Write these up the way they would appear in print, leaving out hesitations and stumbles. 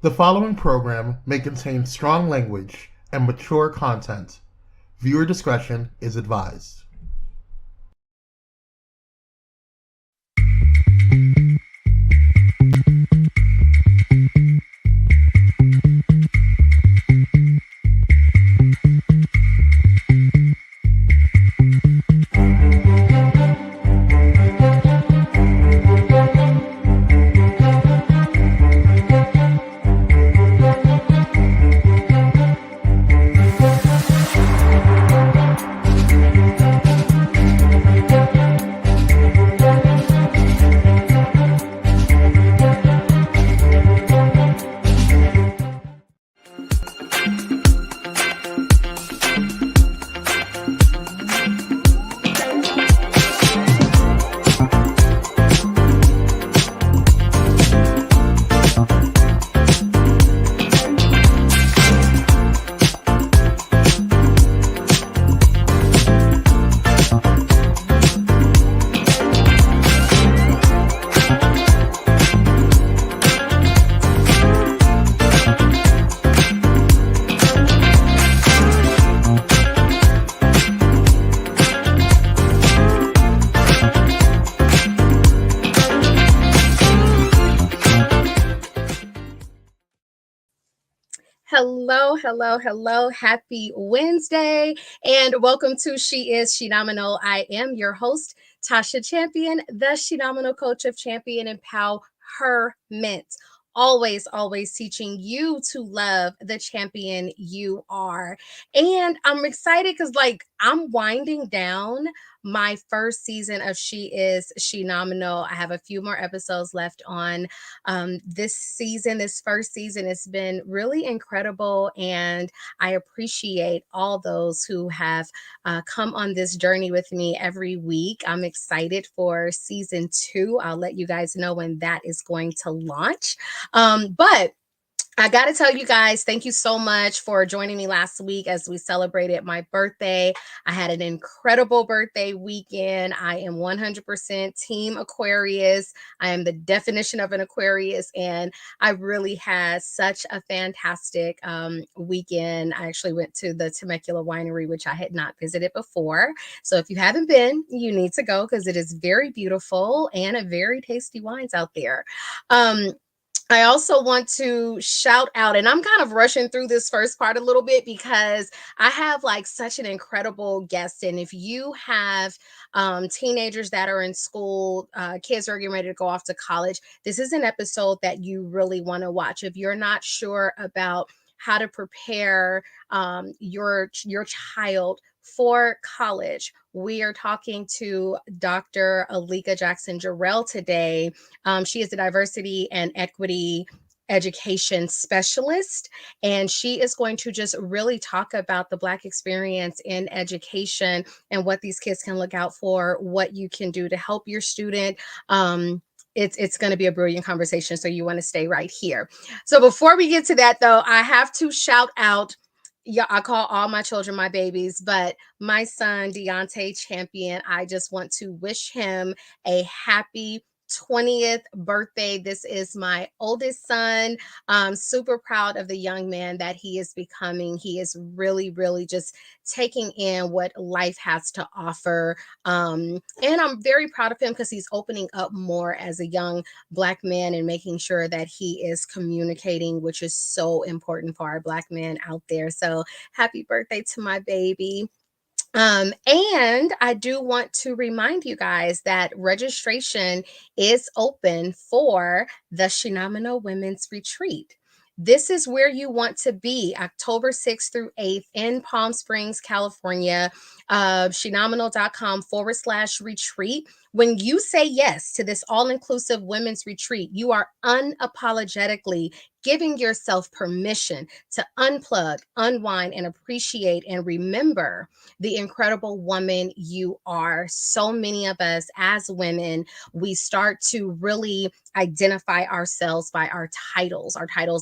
The following program may contain strong language and mature content. Viewer discretion is advised. Hello. Happy Wednesday, and welcome to She Is Shenomenal. I am your host, Tasha Champion, the Shenomenal coach of champion empowerment. Always teaching you to love the champion you are. And I'm excited because, I'm winding down my first season of She Is Shenomenal. I have a few more episodes left on this first season. Has been really incredible, and I appreciate all those who have come on this journey with me every week. I'm excited for season 2. I'll let you guys know when that is going to launch. But I got to tell you guys, thank you so much for joining me last week as we celebrated my birthday. I had an incredible birthday weekend. I am 100% Team Aquarius. I am the definition of an Aquarius, and I really had such a fantastic weekend. I actually went to the Temecula Winery, which I had not visited before. So if you haven't been, you need to go because it is very beautiful and a very tasty wines out there. I also want to shout out, and I'm kind of rushing through this first part a little bit because I have such an incredible guest. And if you have teenagers that are in school, kids are getting ready to go off to college, this is an episode that you really want to watch. If you're not sure about how to prepare your child for college, we are talking to Dr. Alika Jackson Jarrell today. She is a diversity and equity education specialist, and she is going to just really talk about the Black experience in education and what these kids can look out for, what you can do to help your student. It's going to be a brilliant conversation, so you want to stay right here. So before we get to that, though, I have to shout out. Yeah, I call all my children my babies, but my son, Deontay Champion, I just want to wish him a happy 20th birthday. This is my oldest son. I'm super proud of the young man that he is becoming. He is really just taking in what life has to offer. And I'm very proud of him because he's opening up more as a young Black man and making sure that he is communicating, which is so important for our Black men out there. So happy birthday to my baby. And I do want to remind you guys that registration is open for the Shenomenal Women's Retreat. This is where you want to be, October 6th through 8th in Palm Springs, California. Shenomenal.com/retreat. When you say yes to this all-inclusive women's retreat, you are unapologetically giving yourself permission to unplug, unwind, and appreciate and remember the incredible woman you are. So many of us as women, we start to really identify ourselves by our titles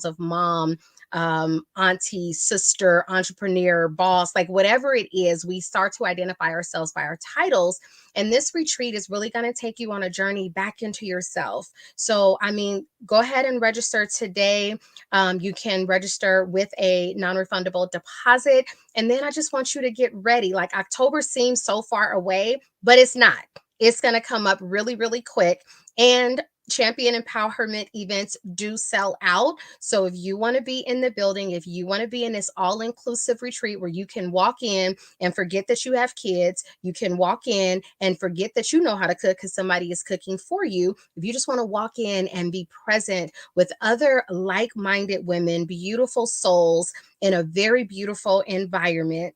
of mom, auntie, sister, entrepreneur, boss, like whatever it is, we start to identify ourselves by our titles. And this retreat is really going to take you on a journey back into yourself. So, I mean, go ahead and register today. You can register with a non-refundable deposit. And then I just want you to get ready. Like October seems so far away, but it's not. It's going to come up really, really quick. And champion empowerment events do sell out. So if you want to be in the building, if you want to be in this all-inclusive retreat where you can walk in and forget that you have kids, you can walk in and forget that you know how to cook because somebody is cooking for you. If you just want to walk in and be present with other like-minded women, beautiful souls in a very beautiful environment,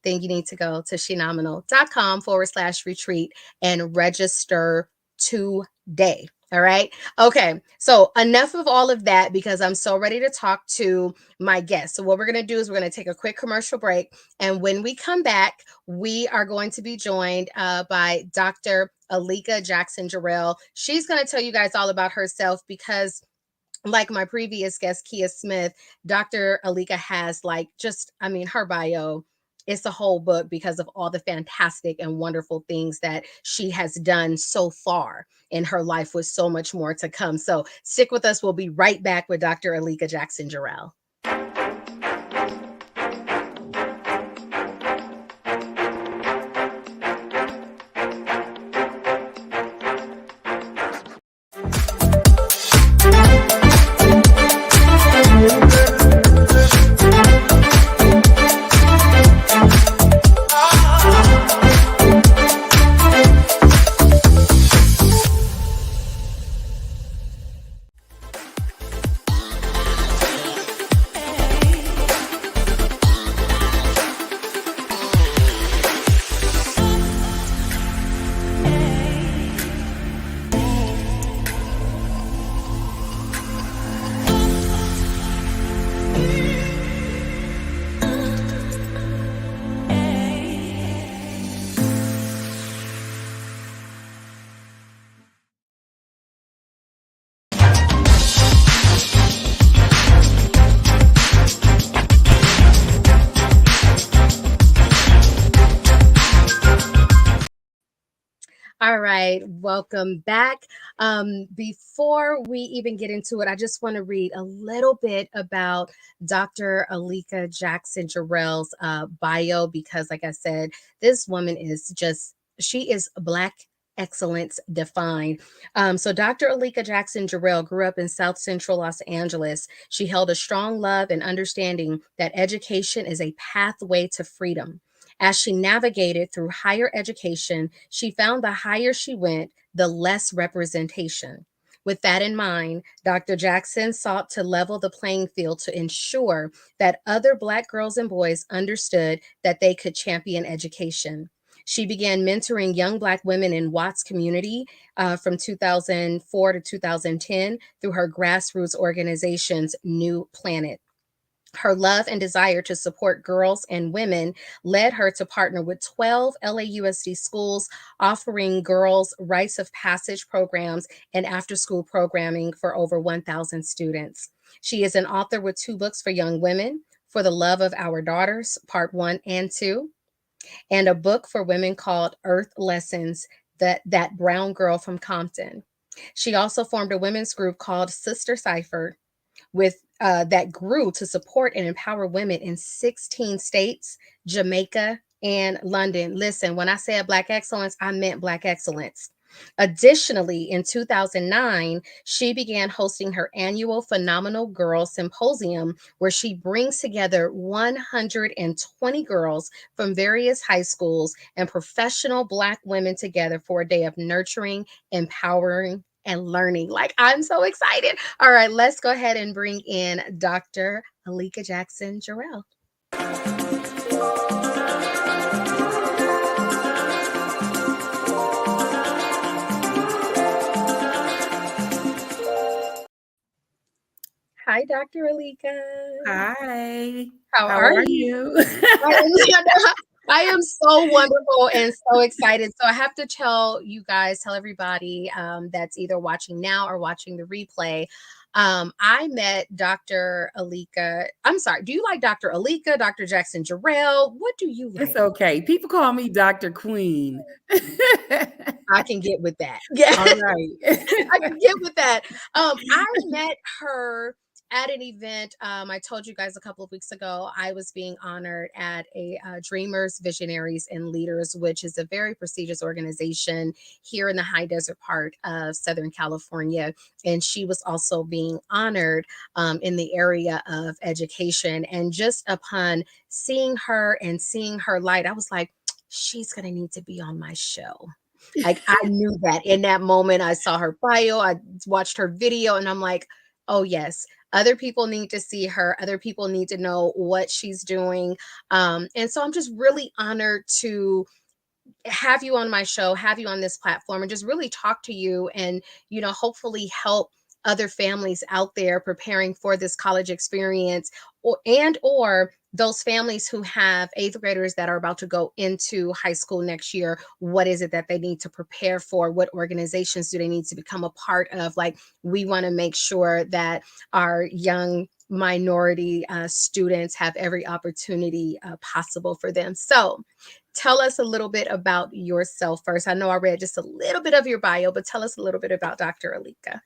then you need to go to shenomenal.com/retreat and register today. All right. Okay. So enough of all of that because I'm so ready to talk to my guest. So what we're going to do is we're going to take a quick commercial break. And when we come back, we are going to be joined by Dr. Alika Jackson Jarrell. She's going to tell you guys all about herself because like my previous guest, Kia Smith, Dr. Alika has her bio, it's a whole book because of all the fantastic and wonderful things that she has done so far in her life with so much more to come. So stick with us. We'll be right back with Dr. Alika Jackson Jarrell. All right, welcome back. Before we even get into it, I just want to read a little bit about Dr. Alika Jackson Jarrell's bio because, like I said, this woman is she is Black excellence defined. So Dr. Alika Jackson Jarrell grew up in South Central Los Angeles. She held a strong love and understanding that education is a pathway to freedom. As she navigated through higher education, she found the higher she went, the less representation. With that in mind, Dr. Jackson sought to level the playing field to ensure that other Black girls and boys understood that they could champion education. She began mentoring young Black women in Watts community from 2004 to 2010 through her grassroots organization's New Planet. Her love and desire to support girls and women led her to partner with 12 LAUSD schools, offering girls rites of passage programs and after school programming for over 1,000 students. She is an author with 2 books for young women, For the Love of Our Daughters, Part 1 and 2, and a book for women called Earth Lessons, that Brown Girl from Compton. She also formed a women's group called Sister Cipher with that grew to support and empower women in 16 states, Jamaica, and London. Listen, when I said Black excellence, I meant Black excellence. Additionally, in 2009, she began hosting her annual Phenomenal Girls Symposium, where she brings together 120 girls from various high schools and professional Black women together for a day of nurturing, empowering, and learning. Like, I'm so excited. All right, let's go ahead and bring in Dr. Alika Jackson Jarrell. Hi, Dr. Alika. Hi. How are you? I am so wonderful and so excited. So I have to tell everybody that's either watching now or watching the replay. I met Dr. Alika. I'm sorry. Do you like Dr. Alika, Dr. Jackson Jarrell? What do you It's like? okay. People call me Dr. Queen. I can get with that. Yeah. All right. I can get with that. I met her at an event. I told you guys a couple of weeks ago, I was being honored at a Dreamers, Visionaries, and Leaders, which is a very prestigious organization here in the high desert part of Southern California. And she was also being honored in the area of education. And just upon seeing her and seeing her light, I was like, she's going to need to be on my show. Like I knew that in that moment. I saw her bio, I watched her video, and I'm like, oh yes, other people need to see her. Other people need to know what she's doing. And so I'm just really honored to have you on my show, have you on this platform, and just really talk to you and, hopefully help other families out there preparing for this college experience or those families who have eighth graders that are about to go into high school next year. What is it that they need to prepare for? What organizations do they need to become a part of? Like, we want to make sure that our young minority students have every opportunity possible for them. So tell us a little bit about yourself first. I know I read just a little bit of your bio, but tell us a little bit about Dr. Alika.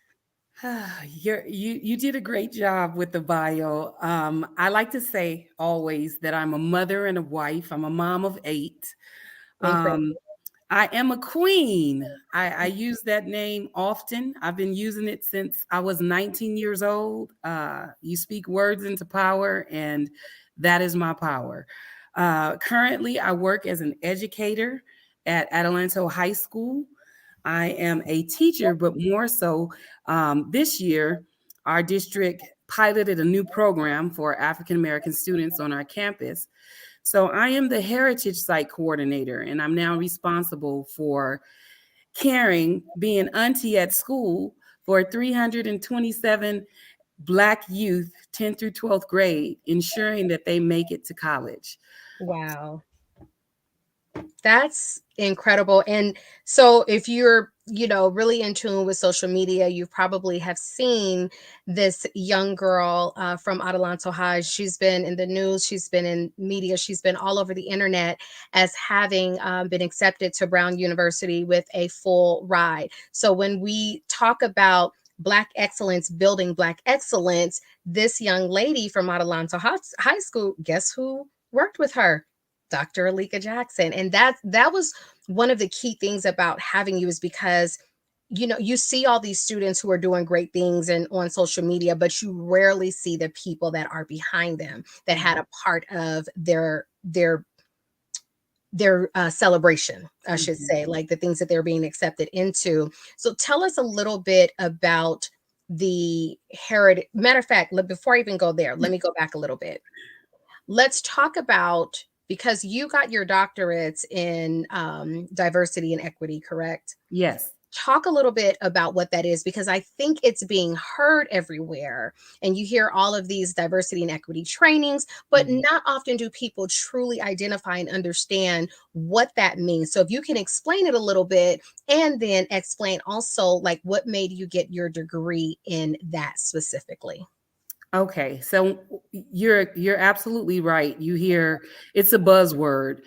You did a great job with the bio. I like to say always that I'm a mother and a wife. I'm a mom of 8. Incredible. Um, I am a queen. I use that name often. I've been using it since I was 19 years old. You speak words into power, and that is my power. Currently, I work as an educator at Adelanto High School. I am a teacher, but more so this year, our district piloted a new program for African American students on our campus. So I am the Heritage Site Coordinator, and I'm now responsible for being auntie at school for 327 Black youth, 10th through 12th grade, ensuring that they make it to college. Wow. That's incredible. And so if you're, really in tune with social media, you probably have seen this young girl from Adelanto High. She's been in the news, she's been in media, she's been all over the internet as having been accepted to Brown University with a full ride. So when we talk about Black excellence, building Black excellence, this young lady from Adelanto High School, guess who worked with her? Dr. Alika Jackson. And that was one of the key things about having you, is because you see all these students who are doing great things and on social media, but you rarely see the people that are behind them that had a part of their celebration, I should say, like the things that they're being accepted into. So tell us a little bit about the heritage. Matter of fact, before I even go there, let me go back a little bit. Let's talk about, because you got your doctorates in diversity and equity, correct? Yes. Talk a little bit about what that is, because I think it's being heard everywhere. And you hear all of these diversity and equity trainings, but not often do people truly identify and understand what that means. So if you can explain it a little bit, and then explain also like what made you get your degree in that specifically. Okay, so you're absolutely right. You hear it's a buzzword.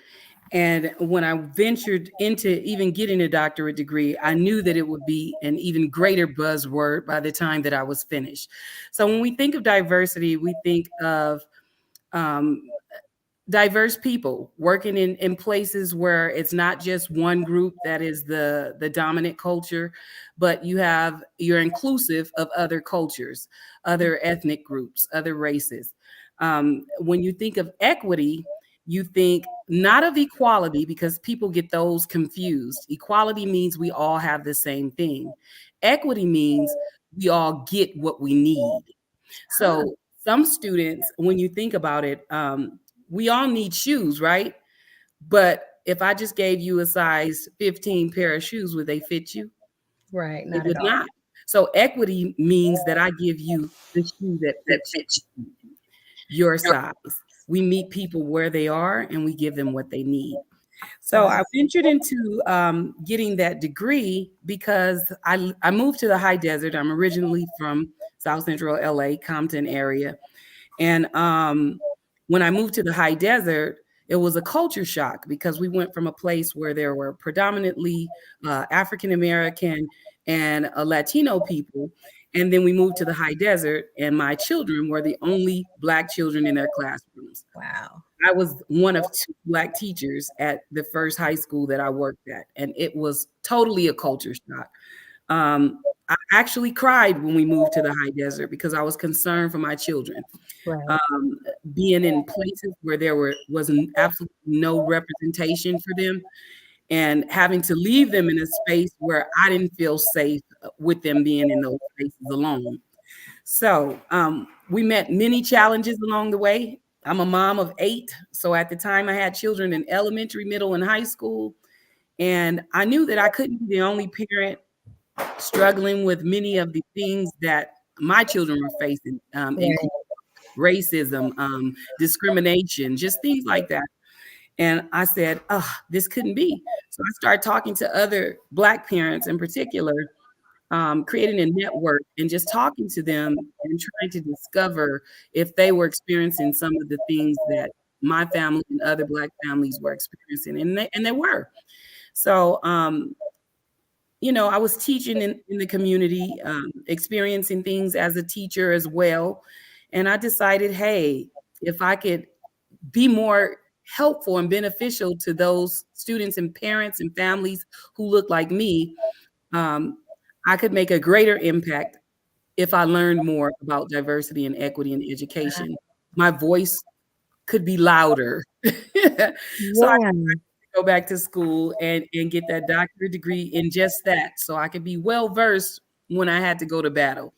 And when I ventured into even getting a doctorate degree, I knew that it would be an even greater buzzword by the time that I was finished. So when we think of diversity, we think of um, diverse people working in places where it's not just one group that is the dominant culture, but you're inclusive of other cultures, other ethnic groups, other races. When you think of equity, you think not of equality, because people get those confused. Equality means we all have the same thing. Equity means we all get what we need. Huh. So some students, when you think about it, we all need shoes, right? But if I just gave you a size 15 pair of shoes, would they fit you? Right, It not at would all. not. So equity means that I give you the shoe that fits your size. We meet people where they are and we give them what they need. So Wow. I ventured into getting that degree because I moved to the high desert. I'm originally from South Central LA, Compton area. And when I moved to the high desert, it was a culture shock because we went from a place where there were predominantly African American and Latino people. And then we moved to the high desert, and my children were the only Black children in their classrooms. Wow. I was one of two Black teachers at the first high school that I worked at, and it was totally a culture shock. I actually cried when we moved to the high desert because I was concerned for my children. Right. Um, Being in places where there was absolutely no representation for them, and having to leave them in a space where I didn't feel safe with them being in those spaces alone. So we met many challenges along the way. I'm a mom of 8. So at the time I had children in elementary, middle, and high school. And I knew that I couldn't be the only parent struggling with many of the things that my children were facing, Right. including racism, discrimination, just things like that. And I said, oh, this couldn't be. So I started talking to other Black parents in particular, creating a network and just talking to them and trying to discover if they were experiencing some of the things that my family and other Black families were experiencing. And they were. So, I was teaching in the community, experiencing things as a teacher as well. And I decided, hey, if I could be more helpful and beneficial to those students and parents and families who look like me, um, I could make a greater impact if I learned more about diversity and equity in education. My voice could be louder. So I Yeah. go back to school and get that doctorate degree in just that, so I could be well versed when I had to go to battle.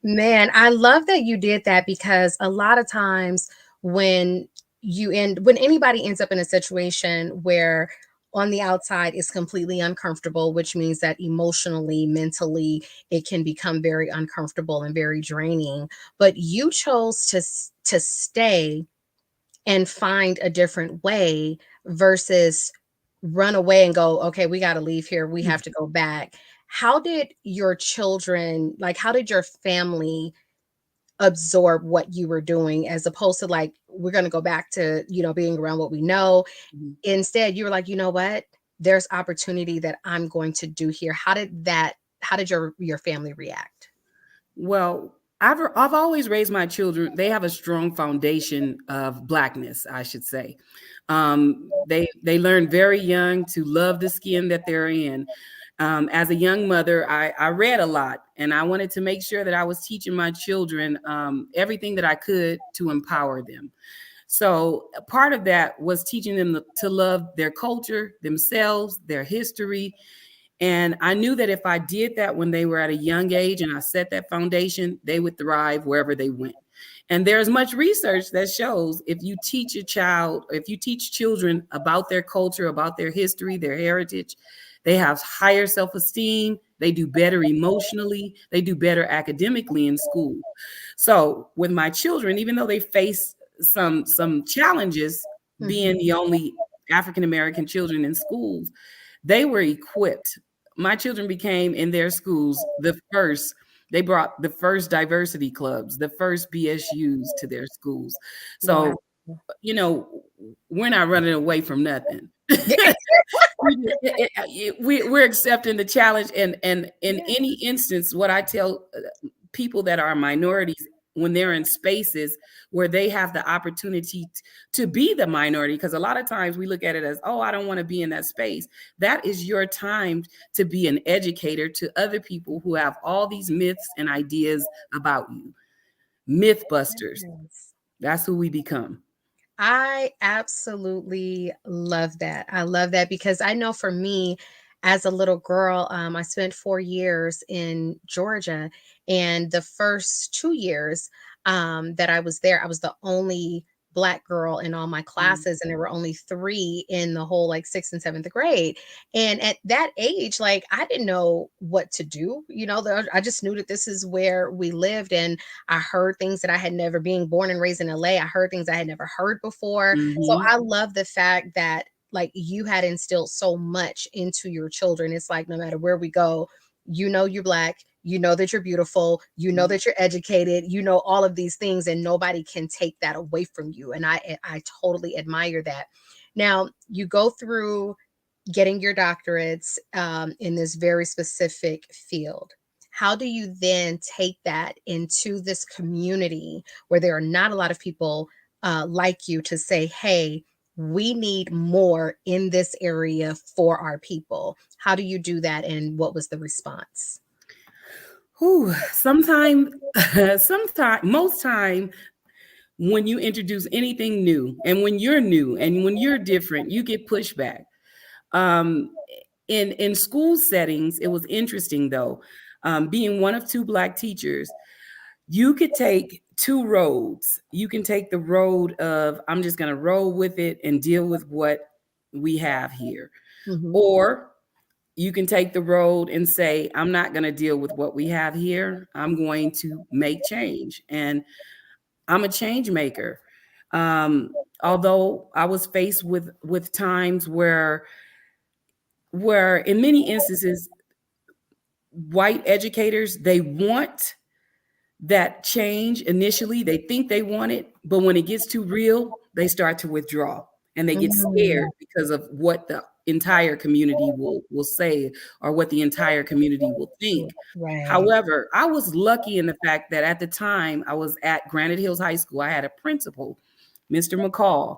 Man, I love that you did that because a lot of times when when anybody ends up in a situation where on the outside is completely uncomfortable, which means that emotionally, mentally, it can become very uncomfortable and very draining. But you chose to stay and find a different way versus run away and go, okay, we got to leave here. We have to go back. How did your children, like, how did your family absorb what you were doing as opposed to like, we're going to go back to, being around what we know? Mhm. Instead, you were like, you know what? There's opportunity that I'm going to do here. How did your family react? Well, I've always raised my children. They have a strong foundation of Blackness, I should say. They learn very young to love the skin that they're in. As a young mother, I read a lot, and I wanted to make sure that I was teaching my children everything that I could to empower them. So a part of that was teaching them to love their culture, themselves, their history, and I knew that if I did that when they were at a young age and I set that foundation, they would thrive wherever they went. And there's much research that shows if you teach a child, if you teach children about their culture, about their history, their heritage, they have higher self-esteem, they do better emotionally, they do better academically in school. So with my children, even though they face some challenges being Mhm. the only African American children in schools, they were equipped. My children became in their schools they brought the first diversity clubs, the first BSUs to their schools. Wow. So, you know, we're not running away from nothing. We're accepting the challenge. And in Yeah. any instance, what I tell people that are minorities when they're in spaces where they have the opportunity to be the minority, because a lot of times we look at it as, oh, I don't want to be in that space. That is your time to be an educator to other people who have all these myths and ideas about you. Mythbusters. Yes. That's who we become. I absolutely love that. I love that because I know for me, as a little girl, I spent 4 years in Georgia, and the first 2 years that I was there, I was the only Black girl in all my Mhm. classes, and there were only three in the whole like sixth and seventh grade. And at that age, like I didn't know what to do. I just knew that this is where we lived, and I heard things that I had never, being born and raised in LA, I heard things I had never heard before. So Mhm. I love the fact that like you had instilled so much into your children. It's like no matter where we go, you know you're Black, you know that you're beautiful, you know that you're educated, you know all of these things, and nobody can take that away from you. And I totally admire that. Now you go through getting your doctorates in this very specific field. How do you then take that into this community where there are not a lot of people like you to say, hey, we need more in this area for our people? How do you do that? And what was the response? Whew, most time, when you introduce anything new, and when you're new, and when you're different, you get pushback. Um, in school settings, it was interesting though. Being one of two Black teachers, you could take two roads. You can take the road of I'm just going to roll with it and deal with what we have here, Mm-hmm. or you can take the road and say, I'm not going to deal with what we have here. I'm going to make change. And I'm a change maker. Although I was faced with times where in many instances, white educators, they want that change initially. They think they want it, but when it gets too real, they start to withdraw and they get Mm, scared because of what the entire community will say or what the entire community will think. right. However, I was lucky in the fact that at the time I was at Granite Hills High School, I had a principal, Mr. McCall,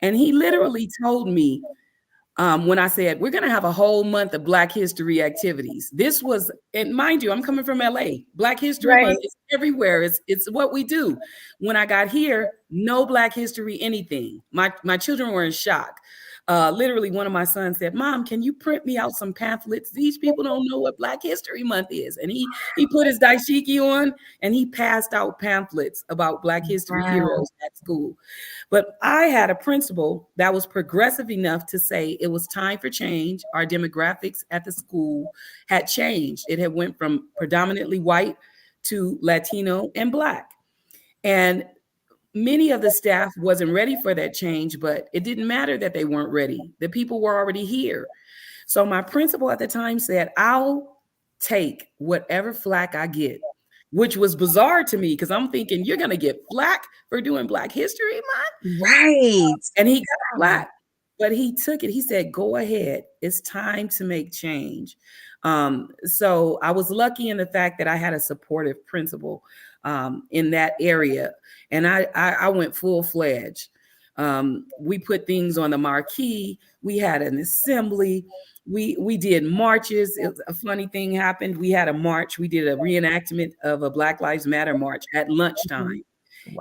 and he literally told me, when I said, we're going to have a whole month of Black History activities. This was, and mind you, I'm coming from LA. Black History Right. Month is everywhere. It's what we do. When I got here, no Black History anything. My children were in shock. Literally, one of my sons said, Mom, can you print me out some pamphlets? These people don't know what Black History Month is. And he put his dashiki on and he passed out pamphlets about Black history Wow. heroes at school. But I had a principal that was progressive enough to say it was time for change. Our demographics at the school had changed. It had went from predominantly white to Latino and Black. And many of the staff wasn't ready for that change, but it didn't matter that they weren't ready. The people were already here. So my principal at the time said, I'll take whatever flack I get, which was bizarre to me because I'm thinking you're going to get flack for doing Black History Month. Right. And he got Wow. flack, but he took it. He said, go ahead. It's time to make change. So I was lucky in the fact that I had a supportive principal in that area. And I went full fledged. We put things on the marquee. We had an assembly. We did marches. A funny thing happened. We had a march. We did a reenactment of a Black Lives Matter march at Mhm. lunchtime.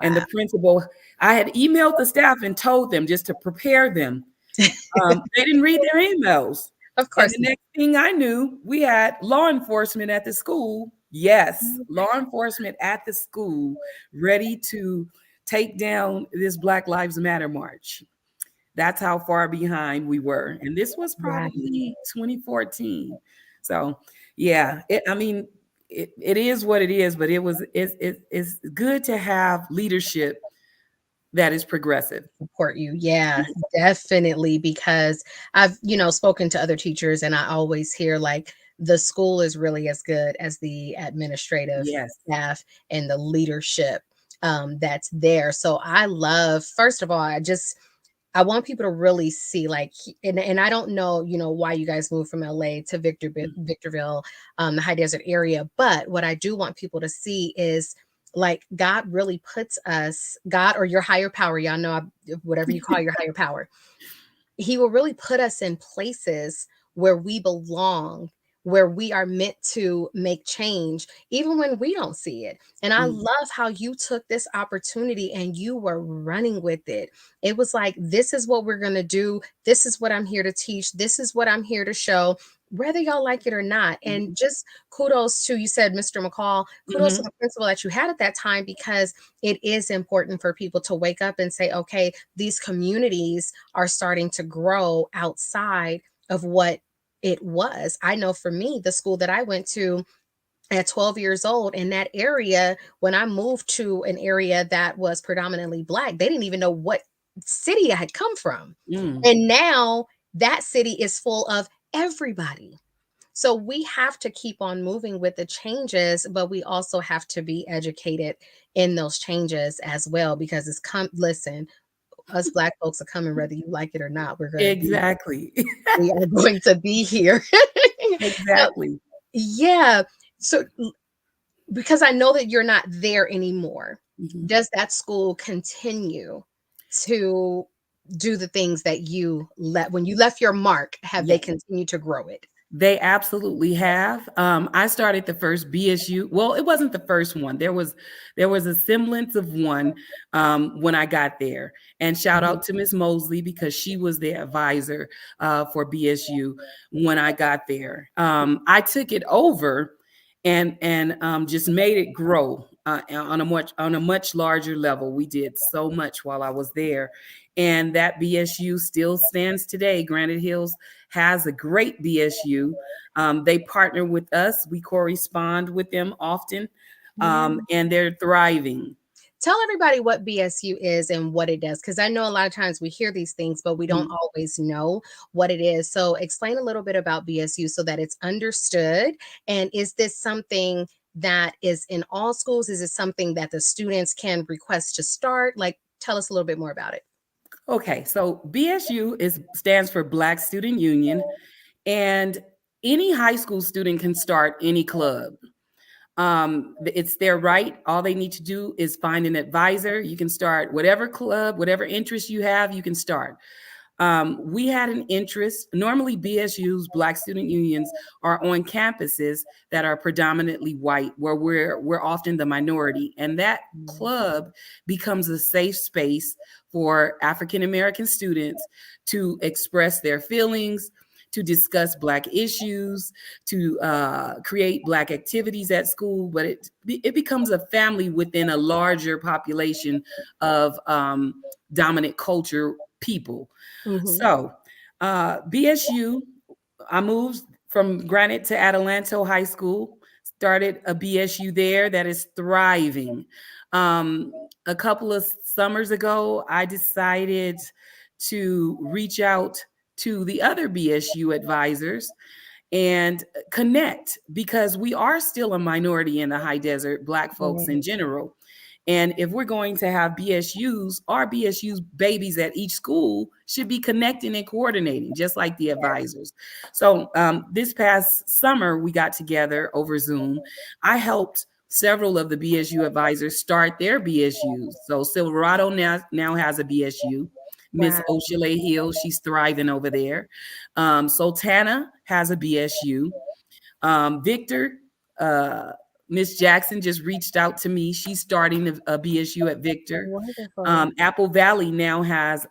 And the Wow. principal, I had emailed the staff and told them just to prepare them. They didn't read their emails. Of And course the next thing I knew, we had law enforcement at the school. Yes, not. law enforcement at the school ready to take down this Black Lives Matter march. That's how far behind we were. And this was Right. probably 2014. So, yeah, I mean, it is what it is, but it's good to have leadership that is progressive. Support you. Yeah, definitely. Because I've, spoken to other teachers and I always hear like the school is really as good as the administrative Yes. staff and the leadership that's there. So I love, first of all, I want people to really see like and I don't know, why you guys moved from LA to Victorville, the high desert area, but what I do want people to see is like God really puts us, God or your higher power, y'all know whatever you call your higher power, he will really put us in places where we belong, where we are meant to make change, even when we don't see it. And I Mm. love how you took this opportunity and you were running with it. It was like, this is what we're going to do. This is what I'm here to teach. This is what I'm here to show, whether y'all like it or not. And just kudos to, you said, Mr. McCall, kudos to Mhm. the principal that you had at that time, because it is important for people to wake up and say, okay, these communities are starting to grow outside of what it was. I know for me, the school that I went to at 12 years old in that area, when I moved to an area that was predominantly Black, they didn't even know what city I had come from. Mm. And now that city is full of everybody. So we have to keep on moving with the changes, but we also have to be educated in those changes as well, because listen, us Black folks are coming whether you like it or not. Exactly. We are going to be here. So, Exactly. yeah. So because I know that you're not there anymore, Mhm. does that school continue to do the things that you when you left your mark? Have they Yes. continued to grow it? They absolutely have. I started the first BSU. Well, it wasn't the first one. There was a semblance of one when I got there. And shout Mhm. out to Miss Mosley, because she was the advisor for BSU when I got there. I took it over and just made it grow on a much larger level. We did so much while I was there, and that BSU still stands today. Granite Hills has a great BSU. They partner with us. We correspond with them often, Yeah. and they're thriving. Tell everybody what BSU is and what it does, because I know a lot of times we hear these things, but we don't Mhm. always know what it is. So explain a little bit about BSU so that it's understood. And is this something that is in all schools? Is it something that the students can request to start? Like, tell us a little bit more about it. Okay, so BSU stands for Black Student Union, and any high school student can start any club. It's their right. All they need to do is find an advisor. You can start whatever club, whatever interest you have, you can start. We had an interest. Normally, BSU's, Black Student Unions, are on campuses that are predominantly white, where we're often the minority, and that club becomes a safe space for African American students to express their feelings, to discuss Black issues, to create Black activities at school. But it becomes a family within a larger population of dominant culture people. Mhm. So, BSU, I moved from Granite to Adelanto High School, started a BSU there that is thriving. A couple of summers ago, I decided to reach out to the other BSU advisors and connect, because we are still a minority in the high desert, Black folks in general. And if we're going to have BSUs, our BSUs babies at each school should be connecting and coordinating, just like the advisors. So this past summer, we got together over Zoom. I helped several of the BSU advisors start their BSUs. So Silverado now has a BSU. Miss Wow. Oshale Hill, she's thriving over there. Sultana has a BSU. Victor, uh, Miss Jackson just reached out to me. She's starting a BSU at Victor. Wonderful. Apple Valley now has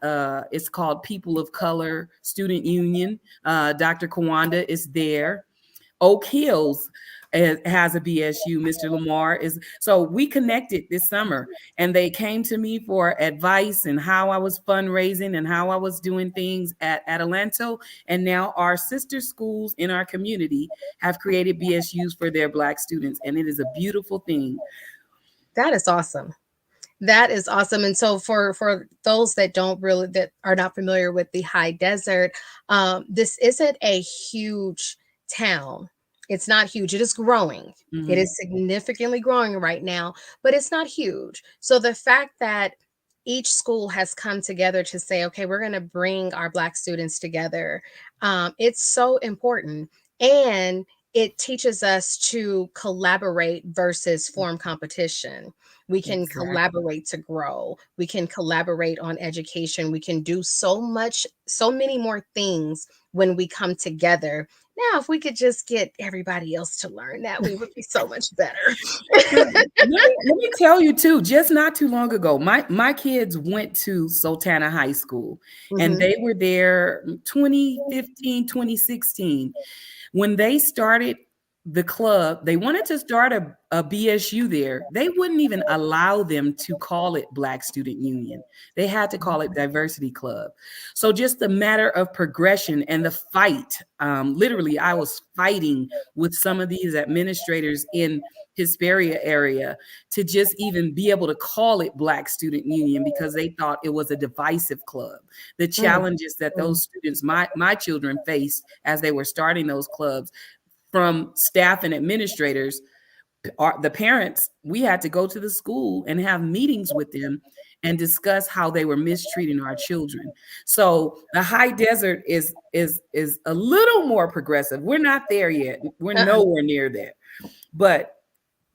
it's called People of Color Student Union. Dr. Kawanda is there. Oak Hills has a BSU. Mr. Lamar is. So we connected this summer, and they came to me for advice and how I was fundraising and how I was doing things at Adelanto. And now our sister schools in our community have created BSUs for their Black students, and it is a beautiful thing. That is awesome. That is awesome. And so for those that are not familiar with the high desert, this isn't a huge town. It's not huge. It is growing. It Mhm. is significantly growing right now, but it's not huge. So the fact that each school has come together to say, okay, we're going to bring our Black students together, it's so important. And it teaches us to collaborate versus form competition. We can Exactly. collaborate to grow. We can collaborate on education. We can do so much, so many more things when we come together. Now, if we could just get everybody else to learn that, we would be so much better. Let me tell you too, just not too long ago, my kids went to Sultana High School, and Mhm. they were there 2015, 2016. When they started the club, they wanted to start a BSU there. They wouldn't even allow them to call it Black Student Union. They had to call it Diversity Club. So just the matter of progression and the fight. Literally, I was fighting with some of these administrators in Hesperia area to just even be able to call it Black Student Union because they thought it was a divisive club. The challenges that those students, my children faced as they were starting those clubs, from staff and administrators, the parents, we had to go to the school and have meetings with them and discuss how they were mistreating our children. So the high desert is a little more progressive. We're not there yet. We're nowhere near that. But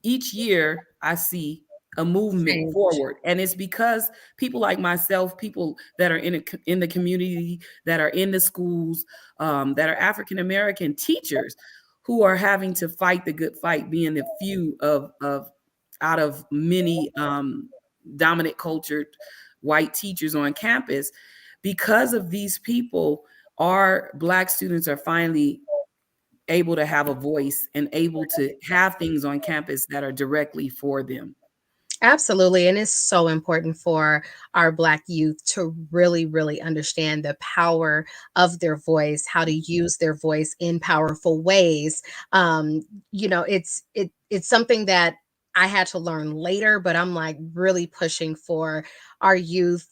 each year I see a movement forward, and it's because people like myself, people that are in the community, that are in the schools, that are African American teachers, who are having to fight the good fight, being the few of out of many dominant cultured white teachers on campus. Because of these people, our Black students are finally able to have a voice and able to have things on campus that are directly for them. Absolutely. And it's so important for our Black youth to really, really understand the power of their voice, how to use their voice in powerful ways. It's something that I had to learn later, but I'm like really pushing for our youth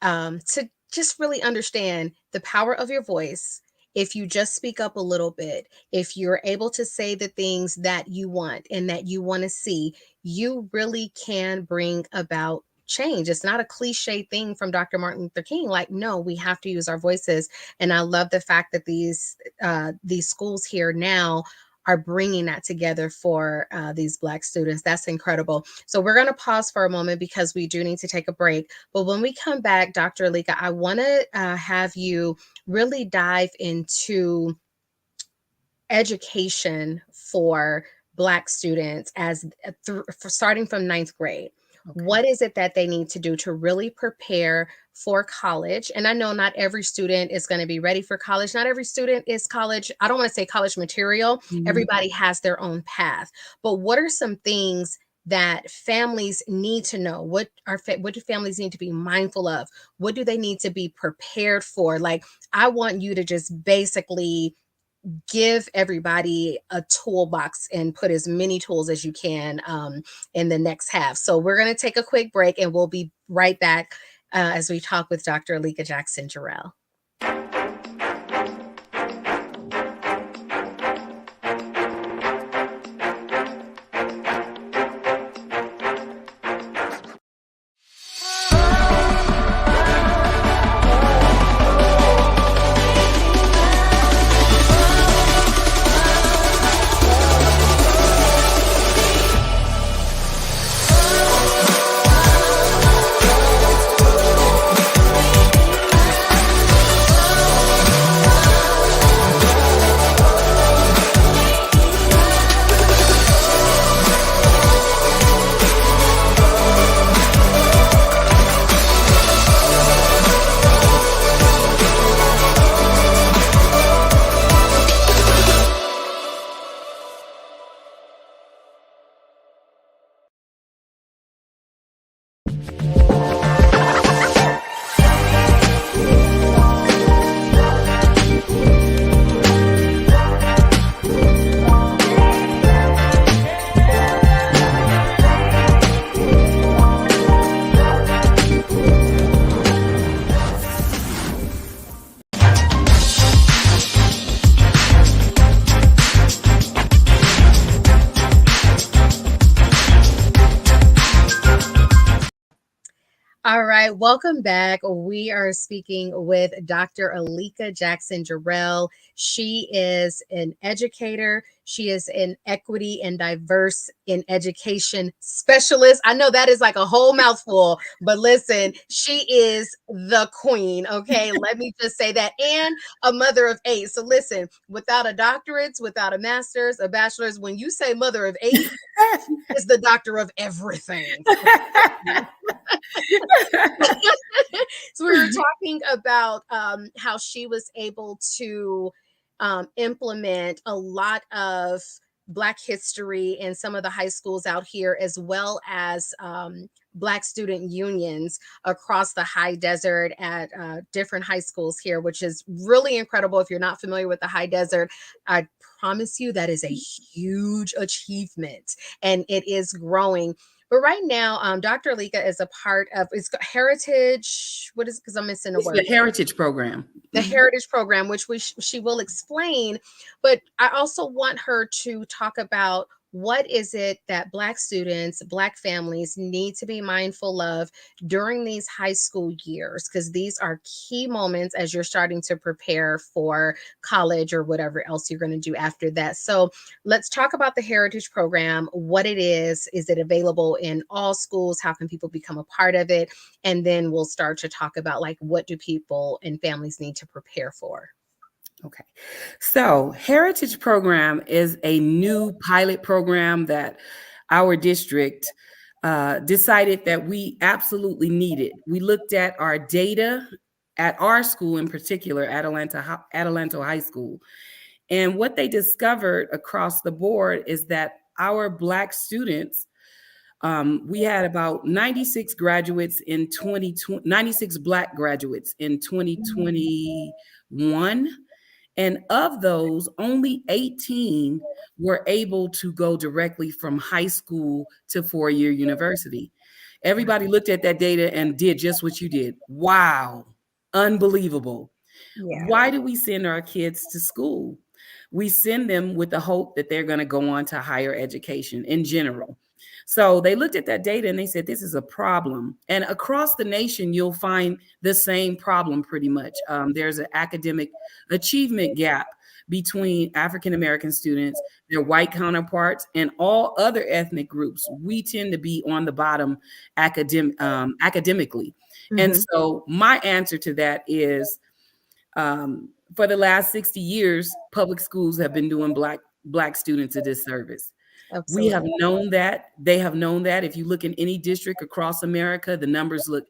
to just really understand the power of your voice. If you just speak up a little bit, if you're able to say the things that you want and that you want to see, you really can bring about change. It's not a cliche thing from Dr. Martin Luther King. Like, no, we have to use our voices. And I love the fact that these schools here now are bringing that together for these Black students. That's incredible. So we're going to pause for a moment because we do need to take a break. But when we come back, Dr. Alika, I want to have you really dive into education for Black students for starting from ninth grade. Okay. What is it that they need to do to really prepare for college? And I know not every student is going to be ready for college. Not every student is college. I don't want to say college material. Mm-hmm. Everybody has their own path. But what are some things that families need to know? What do families need to be mindful of? What do they need to be prepared for? Like, I want you to just basically give everybody a toolbox and put as many tools as you can in the next half. So we're going to take a quick break and we'll be right back as we talk with Dr. Alika Jackson Jarrell. All right, welcome back. We are speaking with Dr. Alika Jackson Jarrell. She is an educator. She is an equity and diverse in education specialist. I know that is like a whole mouthful, but listen, she is the queen. Okay, let me just say that. And a mother of 8. So listen, without a doctorate, without a master's, a bachelor's, when you say mother of 8, is the doctor of everything. So we were talking about how she was able to implement a lot of Black history in some of the high schools out here, as well as Black student unions across the high desert at different high schools here, which is really incredible. If you're not familiar with the high desert, I promise you that is a huge achievement, and it is growing. But right now, Dr. Alika is a part of it's Heritage. What is, because I'm missing a It's word. the Heritage Program. The Heritage Program, which she will explain. But I also want her to talk about what is it that Black students, Black families need to be mindful of during these high school years, because these are key moments as you're starting to prepare for college or whatever else you're going to do after that. So let's talk about the Heritage Program, what it is it available in all schools, how can people become a part of it, and then we'll start to talk about like what do people and families need to prepare for. Okay. So Heritage Program is a new pilot program that our district decided that we absolutely needed. We looked at our data at our school, in particular, Adelanto High School. And what they discovered across the board is that our Black students, we had about 96 graduates in 2020, 96 Black graduates in 2021. And of those, only 18 were able to go directly from high school to four-year university. Everybody looked at that data and did just what you did. Wow, unbelievable. Yeah. Why do we send our kids to school? We send them with the hope that they're going to go on to higher education in general. So they looked at that data and they said, this is a problem. And across the nation, you'll find the same problem pretty much. There's an academic achievement gap between African-American students, their white counterparts, and all other ethnic groups. We tend to be on the bottom academically. Mm-hmm. And so my answer to that is, for the last 60 years, public schools have been doing Black students a disservice. Absolutely. We have known that. They have known that. If you look in any district across America, the numbers look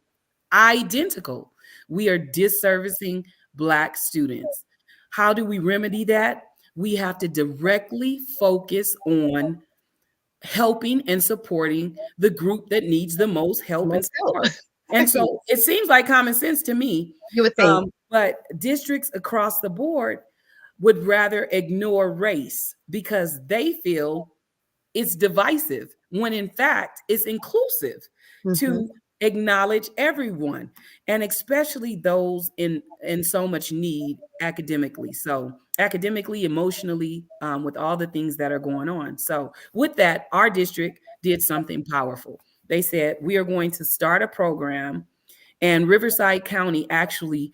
identical. We are disservicing Black students. How do we remedy that? We have to directly focus on helping and supporting the group that needs the most help and support. And so it seems like common sense to me. You would think. But districts across the board would rather ignore race because they feel it's divisive, when in fact it's inclusive to acknowledge everyone, and especially those in so much need academically. So academically, emotionally, with all the things that are going on. So with that, our district did something powerful. They said, we are going to start a program, and Riverside County actually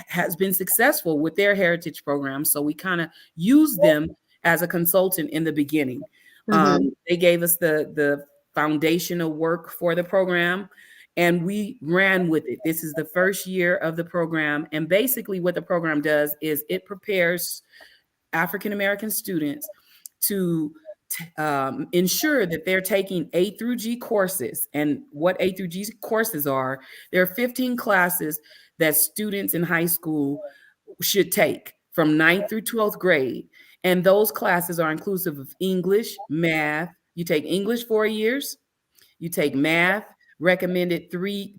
has been successful with their heritage program. So we kind of used them as a consultant in the beginning. They gave us the foundational work for the program, and we ran with it. This is the first year of the program. And basically what the program does is it prepares African-American students to ensure that they're taking A through G courses. And what A through G courses are, there are 15 classes that students in high school should take from 9th through 12th grade. And those classes are inclusive of English, math. You take English 4 years, you take math, recommended three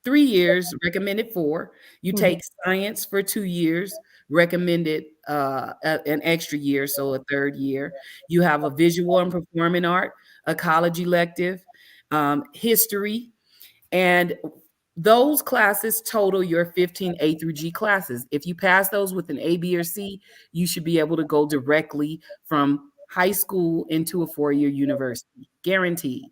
years, recommended 4. You take science for 2 years, recommended an extra year, so a 3rd year. You have a visual and performing art, a college elective, history, and those classes total your 15 A through G classes. If you pass those with an A, B, or C, you should be able to go directly from high school into a 4-year university, guaranteed.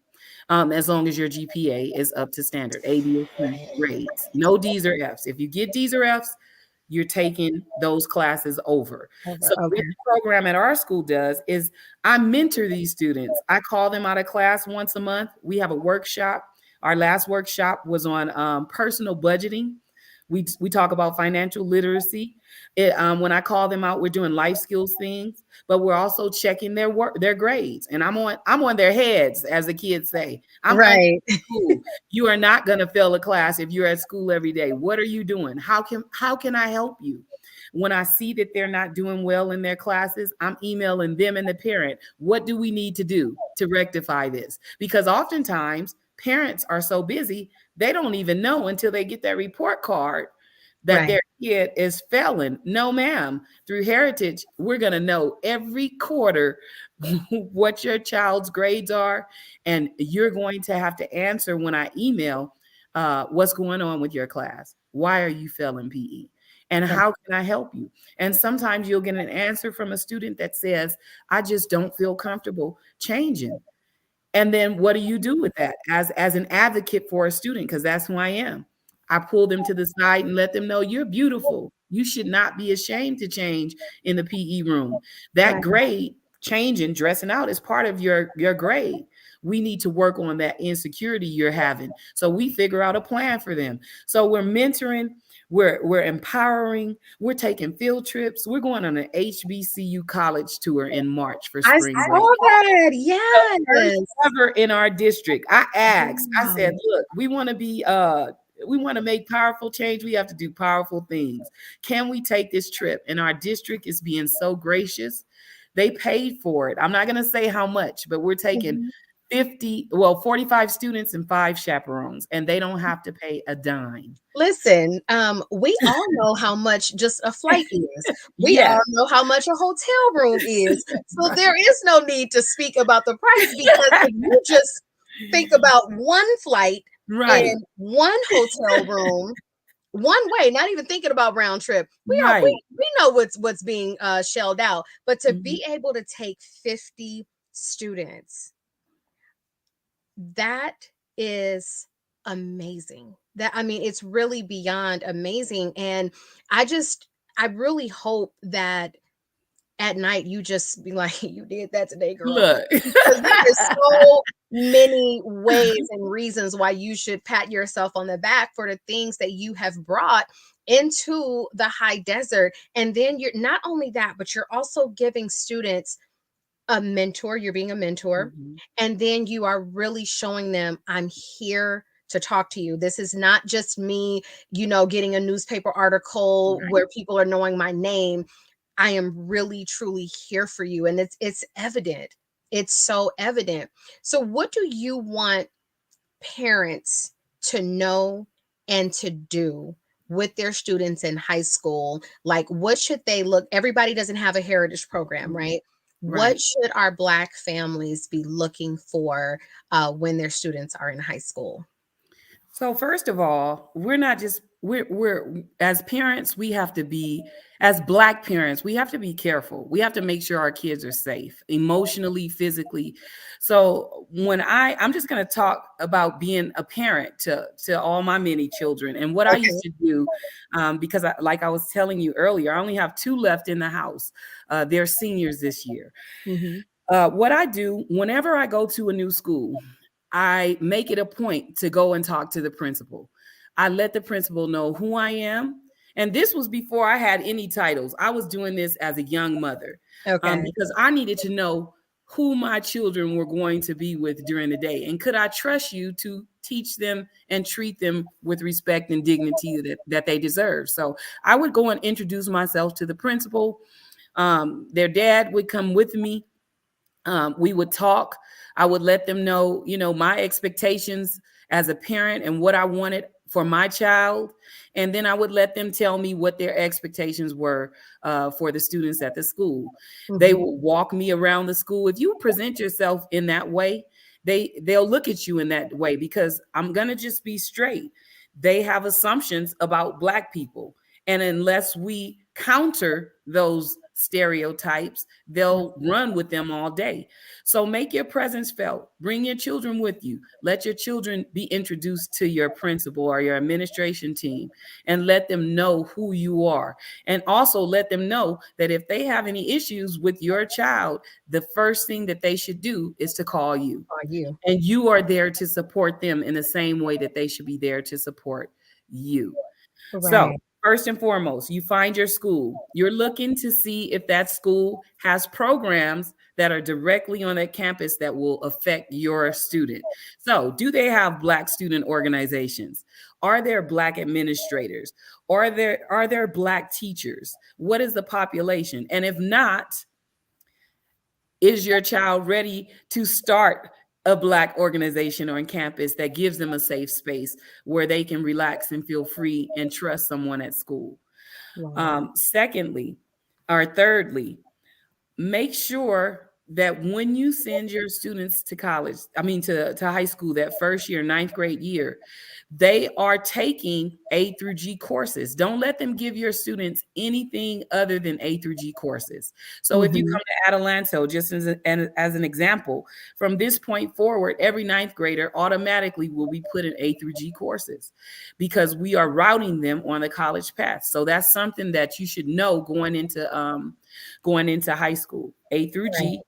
As long as your GPA is up to standard, A, B, or C grades. No D's or F's. If you get D's or F's, you're taking those classes over. So what the program at our school does is I mentor these students. I call them out of class once a month. We have a workshop. Our last workshop was on personal budgeting. We talk about financial literacy. When I call them out, we're doing life skills things, but we're also checking their work, their grades. And I'm on their heads, as the kids say. I'm right. School. You are not going to fail a class if you're at school every day. What are you doing? How can I help you? When I see that they're not doing well in their classes, I'm emailing them and the parent. What do we need to do to rectify this? Because oftentimes parents are so busy, they don't even know until they get that report card that Right. their kid is failing. No, ma'am. Through Heritage, we're going to know every quarter what your child's grades are. And you're going to have to answer when I email what's going on with your class. Why are you failing PE? And Right. how can I help you? And sometimes you'll get an answer from a student that says, I just don't feel comfortable changing. And then what do you do with that as an advocate for a student? Because that's who I am. I pull them to the side and let them know you're beautiful. You should not be ashamed to change in the PE room. That Right. grade, changing, dressing out is part of your grade. We need to work on that insecurity you're having. So we figure out a plan for them. So we're mentoring, we're empowering, we're taking field trips. We're going on an HBCU college tour in March for I spring break. saw that. The first Yes. ever in our district. I asked, I Wow. said, look, we want to make powerful change. We have to do powerful things. Can we take this trip? And our district is being so gracious. They paid for it. I'm not going to say how much, but we're taking Mhm. 45 students and 5 chaperones, and they don't have to pay a dime. Listen, we all know how much just a flight is. We Yes. all know how much a hotel room is. So there is no need to speak about the price because if you just think about one flight Right. and one hotel room, one way, not even thinking about round trip. Right. We know what's being shelled out, but to Mhm. be able to take 50 students, that is amazing. That I mean, it's really beyond amazing. And I really hope that at night you just be like, you did that today, girl. Look. Because there is so many ways and reasons why you should pat yourself on the back for the things that you have brought into the high desert. And then you're not only that, but you're also giving students a mentor. You're being a mentor. Mhm. And then you are really showing them, I'm here to talk to you. This is not just me, getting a newspaper article Right. where people are knowing my name. I am really truly here for you. And it's evident. It's so evident. So what do you want parents to know and to do with their students in high school? Like, what should they look? Everybody doesn't have a heritage program, Mhm. right? What Right. should our Black families be looking for when their students are in high school? So first of all, we're not just we're as parents, we have to be as Black parents, we have to be careful. We have to make sure our kids are safe emotionally, physically. So I'm just going to talk about being a parent to all my many children and what I used Okay. to do, because like I was telling you earlier, I only have 2 left in the house. They're seniors this year. Hmm. What I do whenever I go to a new school, I make it a point to go and talk to the principal. I let the principal know who I am. And this was before I had any titles. I was doing this as a young mother, Okay. because I needed to know who my children were going to be with during the day. And could I trust you to teach them and treat them with respect and dignity that they deserve? So I would go and introduce myself to the principal. Their dad would come with me. We would talk. I would let them know, my expectations as a parent and what I wanted for my child. And then I would let them tell me what their expectations were for the students at the school. They Hmm. will walk me around the school. If you present yourself in that way, they'll look at you in that way, because I'm going to just be straight. They have assumptions about Black people. And unless we counter those stereotypes, they'll run with them all day. So make your presence felt. Bring your children with you. Let your children be introduced to your principal or your administration team, and let them know who you are. And also let them know that if they have any issues with your child, the first thing that they should do is to call you. Are you? And you are there to support them in the same way that they should be there to support you. So, Right. first and foremost, you find your school. You're looking to see if that school has programs that are directly on that campus that will affect your student. So, do they have Black student organizations? Are there Black administrators? Are there Black teachers? What is the population? And if not, is your child ready to start a Black organization on campus that gives them a safe space where they can relax and feel free and trust someone at school? Wow. Secondly, or thirdly, make sure that when you send your students to college, to high school, that first year, ninth grade year, they are taking A through G courses. Don't let them give your students anything other than A through G courses. So if you Mhm. come to Adelanto, just as an example, from this point forward, every ninth grader automatically will be put in A through G courses because we are routing them on the college path. So that's something that you should know going into high school, A through Right. G.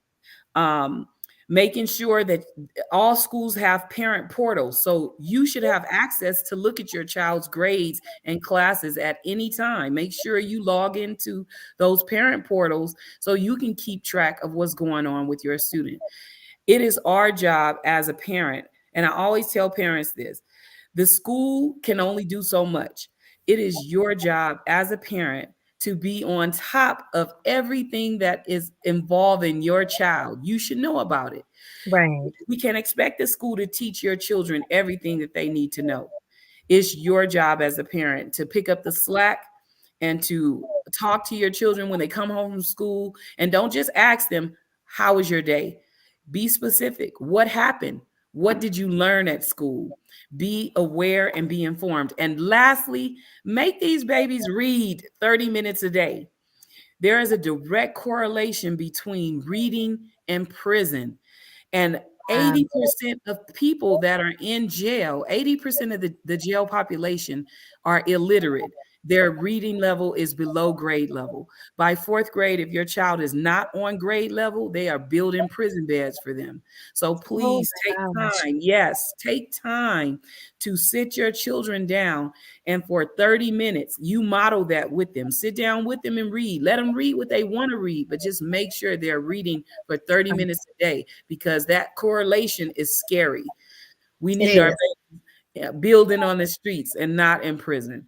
Um, Making sure that all schools have parent portals. So you should have access to look at your child's grades and classes at any time. Make sure you log into those parent portals so you can keep track of what's going on with your student. It is our job as a parent, and I always tell parents this: the school can only do so much. It is your job as a parent to be on top of everything that is involving your child. You should know about it. Right. We can expect the school to teach your children everything that they need to know. It's your job as a parent to pick up the slack and to talk to your children when they come home from school. And don't just ask them, "How was your day?" Be specific. What happened? What did you learn at school? Be aware and be informed. And lastly, make these babies read 30 minutes a day. There is a direct correlation between reading and prison. And Wow. 80% of people that are in jail, 80% of the jail population are illiterate. Their reading level is below grade level. By fourth grade, if your child is not on grade level, they are building prison beds for them. So Oh please take my gosh. time. Yes, take time to sit your children down. And for 30 minutes, you model that with them. Sit down with them and read. Let them read what they want to read, but just make sure they're reading for 30 minutes a day, because that correlation is scary. We It need our is. building on the streets and not in prison.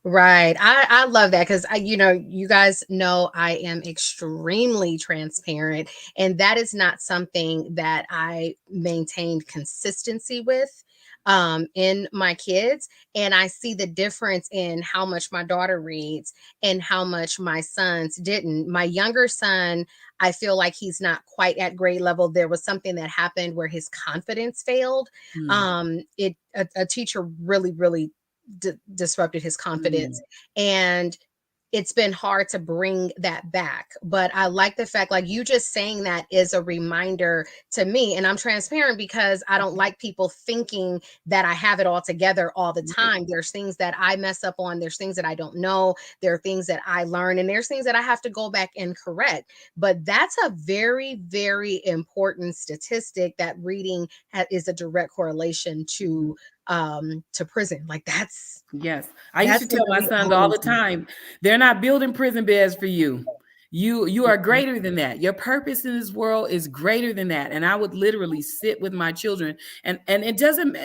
Right. I love that because you guys know I am extremely transparent, and that is not something that I maintained consistency with in my kids. And I see the difference in how much my daughter reads and how much my sons didn't. My younger son, I feel like he's not quite at grade level. There was something that happened where his confidence failed. Mm, A teacher really disrupted his mm, confidence, and it's been hard to bring that back. But I like the fact, like you just saying that is a reminder to me. And I'm transparent because I don't like people thinking that I have it all together all the right. time. There's things that I mess up on, there's things that I don't know, there are things that I learn, and there's things that I have to go back and correct. But that's a very important statistic, that reading is a direct correlation to prison. Like Yes. I used to that's tell my literally sons all the amazing. time, they're not building prison beds for you. You are greater than that. Your purpose in this world is greater than that. And I would literally sit with my children, and it doesn't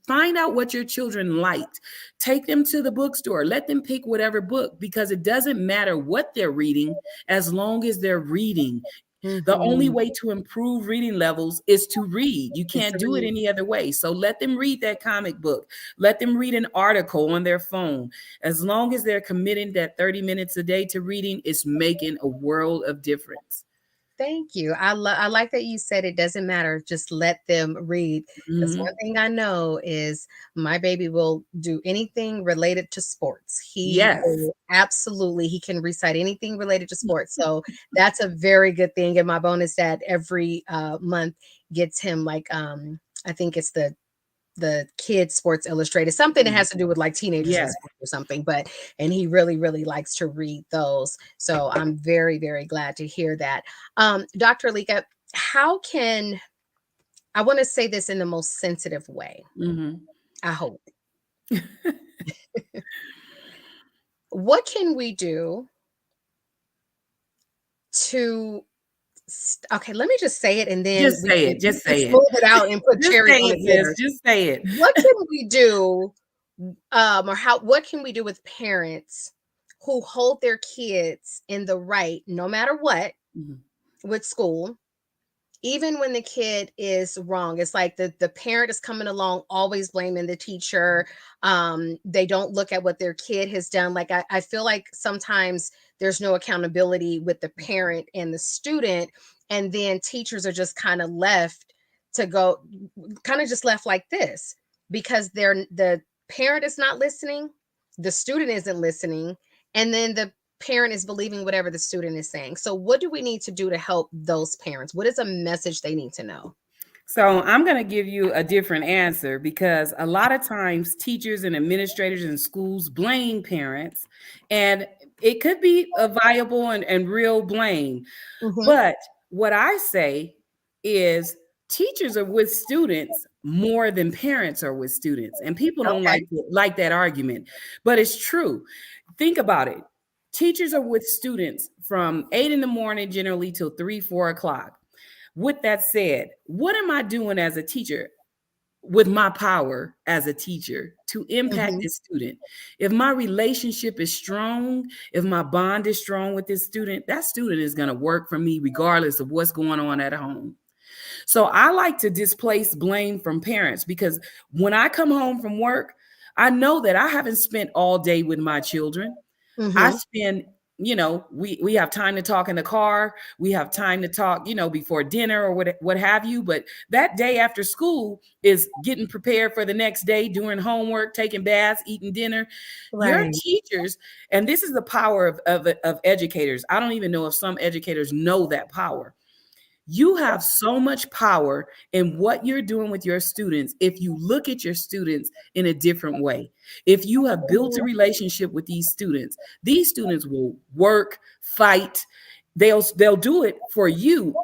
find out what your children liked. Take them to the bookstore. Let them pick whatever book, because it doesn't matter what they're reading as long as they're reading. The only Mhm. way to improve reading levels is to read. You It's can't to do it read. any other way. So let them read that comic book. Let them read an article on their phone. As long as they're committing that 30 minutes a day to reading, it's making a world of difference. Thank you. I like that you said it doesn't matter, just let them read. Because one Mhm. thing I know is my baby will do anything related to sports. He Yes. will absolutely, he can recite anything related to sports. So that's a very good thing. And my bonus dad every month gets him like I think it's the kids sports illustrated, something that Mm. has to do with like teenagers and Yes. sports or something. But and he really likes to read those, so I'm very glad to hear that. Dr. Lika, how can, I want to say this in the most sensitive way, Mhm. I hope, what can we do to okay, let me just say it, and then Just we say can it. Just say it. smooth it out and put Just cherries say on it, the sis. glitter. Just say it. What can we do or what can we do with parents who hold their kids in the right no matter what Mhm. with school, even when the kid is wrong? It's like the parent is coming along always blaming the teacher. They don't look at what their kid has done. Like I feel like sometimes there's no accountability with the parent and the student, and then teachers are just kind of left to go, kind of just left like this, because the parent is not listening, the student isn't listening, and then the parent is believing whatever the student is saying. So what do we need to do to help those parents? What is a message they need to know? So I'm going to give you a different answer because a lot of times teachers and administrators in schools blame parents, and it could be a viable and real blame. Mm-hmm. But what I say is teachers are with students more than parents are with students. And people don't Okay. like that argument, but it's true. Think about it. Teachers are with students from 8 in the morning generally till 3, 4 o'clock. With that said, what am I doing as a teacher with my power as a teacher to impact Mm-hmm. this student? If my relationship is strong, if my bond is strong with this student, that student is going to work for me regardless of what's going on at home. So I like to displace blame from parents because when I come home from work, I know that I haven't spent all day with my children. I Mm-hmm. spend, we have time to talk in the car. We have time to talk, before dinner or what have you. But that day after school is getting prepared for the next day, doing homework, taking baths, eating dinner. Your Right. teachers, and this is the power of educators. I don't even know if some educators know that power. You have so much power in what you're doing with your students if you look at your students in a different way. If you have built a Mhm. relationship with these students will work, fight. They'll do it for you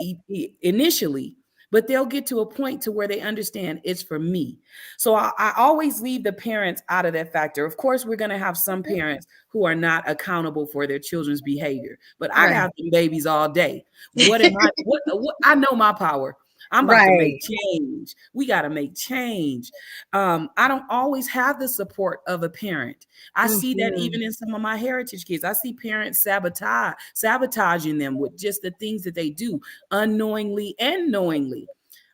initially, but they'll get to a point to where they understand it's for me. So I always leave the parents out of that factor. Of course, we're going to have some parents who are not accountable for their children's behavior, but I Right. got them babies all day. What am I? What I know my power. I'm about to make Right. change. We got to make change. I don't always have the support of a parent. I see that Mm-hmm. even in some of my heritage kids. I see parents sabotaging them with just the things that they do unknowingly and knowingly.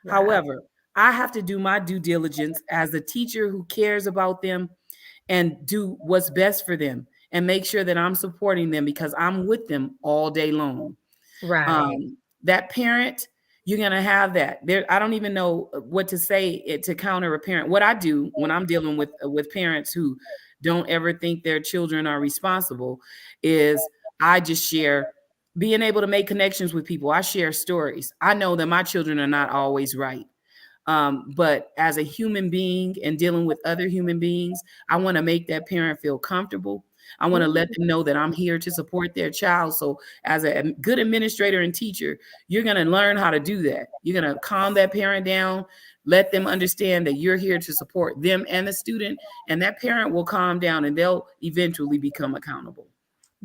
Wow. However, I have to do my due diligence as a teacher who cares about them and do what's best for them and make sure that I'm supporting them because I'm with them all day long. Right. That parent, you're going to have that there. I don't even know what to say to counter a parent. What I do when I'm dealing with parents who don't ever think their children are responsible is I just share being able to make connections with people. I share stories. I know that my children are not always right. But as a human being and dealing with other human beings, I want to make that parent feel comfortable. I want to let Mm. them know that I'm here to support their child. So, as a good administrator and teacher, you're going to learn how to do that. You're going to calm that parent down, let them understand that you're here to support them and the student, and that parent will calm down and they'll eventually become accountable.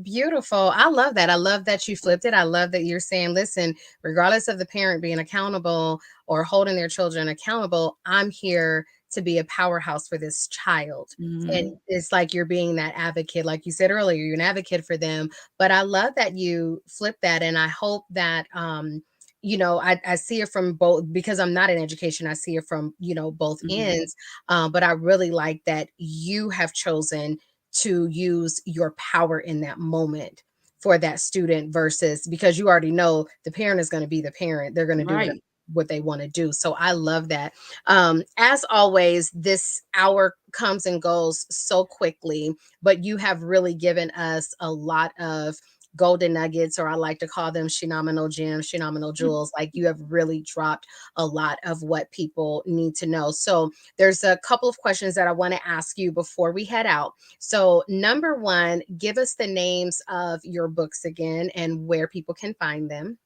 Beautiful. I love that. I love that you flipped it. I love that you're saying, listen, regardless of the parent being accountable or holding their children accountable, I'm here to be a powerhouse for this child. And Mhm. it's like you're being that advocate, like you said earlier, you're an advocate for them. But I love that you flipped that. And I hope that I see it from both, because I'm not in education. I see it from, both Mhm. ends. But I really like that you have chosen to use your power in that moment for that student, versus, because you already know the parent is going to be the parent. They're going to do Right. what they want to do. So I love that. As always, this hour comes and goes so quickly, but you have really given us a lot of golden nuggets, or I like to call them phenomenal gems, phenomenal jewels. Like, you have really dropped a lot of what people need to know. So there's a couple of questions that I want to ask you before we head out. So, number one, give us the names of your books again and where people can find them.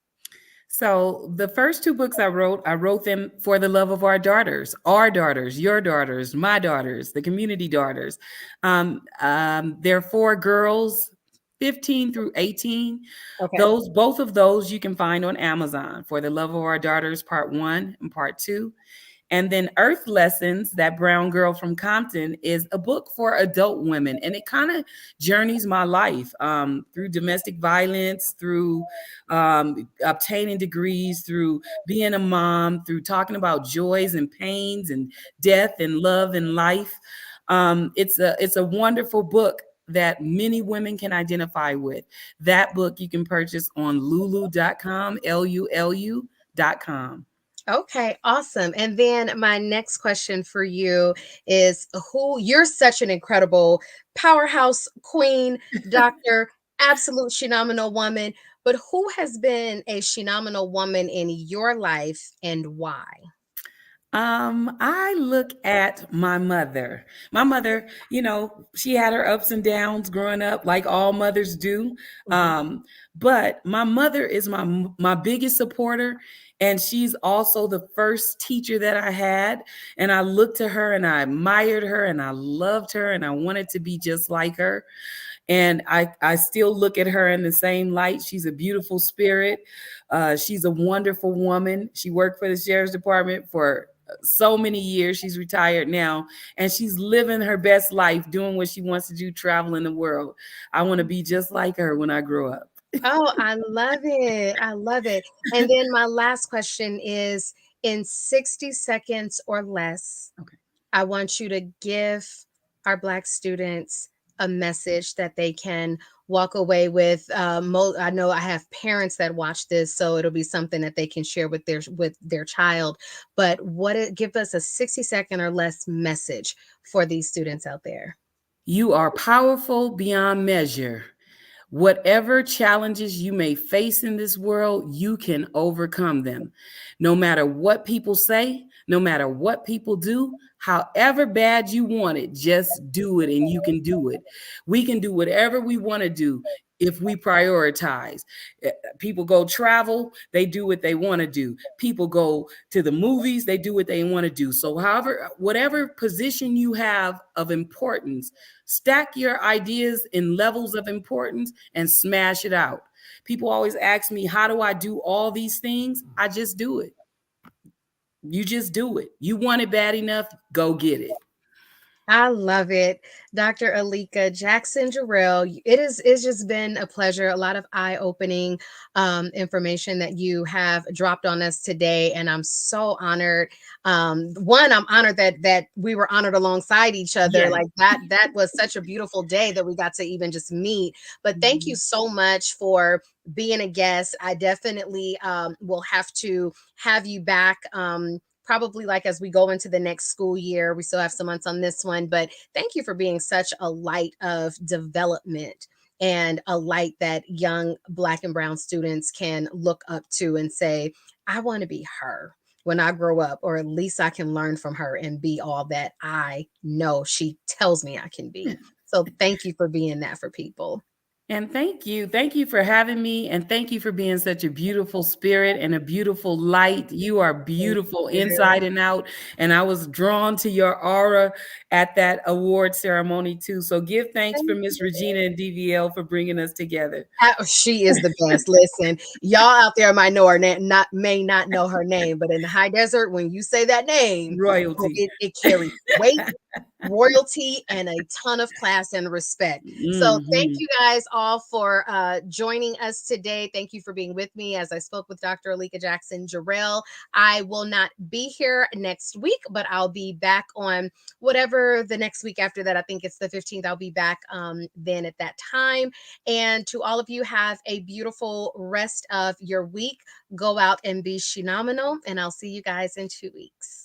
So the first two books I wrote them for the love of our daughters, your daughters, my daughters, the community daughters. They're for girls 15 through 18. Okay. Both of those you can find on Amazon, For the Love of Our Daughters, Part 1 and Part 2. And then Earth Lessons, that brown girl from Compton, is a book for adult women. And it kind of journeys my life through domestic violence, through obtaining degrees, through being a mom, through talking about joys and pains and death and love and life. It's a wonderful book that many women can identify with. That book you can purchase on lulu.com, lulu.com. Okay, awesome. And then my next question for you is, who you're such an incredible powerhouse queen, doctor, absolute phenomenal woman, but who has been a phenomenal woman in your life and why? I look at my mother. My mother, she had her ups and downs growing up, like all mothers do. Mhm. But my mother is my biggest supporter, and she's also the first teacher that I had. And I looked to her, and I admired her, and I loved her, and I wanted to be just like her. And I still look at her in the same light. She's a beautiful spirit. She's a wonderful woman. She worked for the sheriff's department for so many years. She's retired now, and she's living her best life, doing what she wants to do, traveling the world. I want to be just like her when I grow up. Oh, I love it. I love it. And then my last question is, in 60 seconds or less, Okay. I want you to give our Black students a message that they can walk away with. I know I have parents that watch this, so it'll be something that they can share with their child. But give us a 60-second or less message for these students out there. You are powerful beyond measure. Whatever challenges you may face in this world, you can overcome them. No matter what people say, no matter what people do, however bad you want it, just do it and you can do it. We can do whatever we want to do if we prioritize. People go travel, they do what they want to do. People go to the movies, they do what they want to do. So, however, whatever position you have of importance, stack your ideas in levels of importance and smash it out. People always ask me, how do I do all these things? I just do it. You just do it. You want it bad enough, go get it. I love it. Dr. Alika Jackson Jarrell, it's just been a pleasure. A lot of eye-opening information that you have dropped on us today. And I'm so honored. One, I'm honored that we were honored alongside each other. Yes. Like that was such a beautiful day that we got to even just meet. But thank you so much for being a guest. I definitely will have to have you back. Probably like as we go into the next school year. We still have some months on this one, but thank you for being such a light of development and a light that young Black and brown students can look up to and say, I want to be her when I grow up, or at least I can learn from her and be all that I know she tells me I can be. So thank you for being that for people. And thank you. Thank you for having me. And thank you for being such a beautiful spirit and a beautiful light. You are Thank beautiful you. inside and out. And I was drawn to your aura at that award ceremony, too. So give thanks for Thank Miss Regina and DVL for bringing us together. She is the best. Listen, y'all out there might know her name, may not know her name, but in the high desert, when you say that name, oh, Royalty. it carries weight, royalty, and a ton of class and respect. So thank Mhm. you guys all for joining us today. Thank you for being with me as I spoke with Dr. Alika Jackson Jarrell. I will not be here next week, but I'll be back on whatever the next week after that. I think it's the 15th. I'll be back then at that time. And to all of you, have a beautiful rest of your week. Go out and be phenomenal. And I'll see you guys in 2 weeks.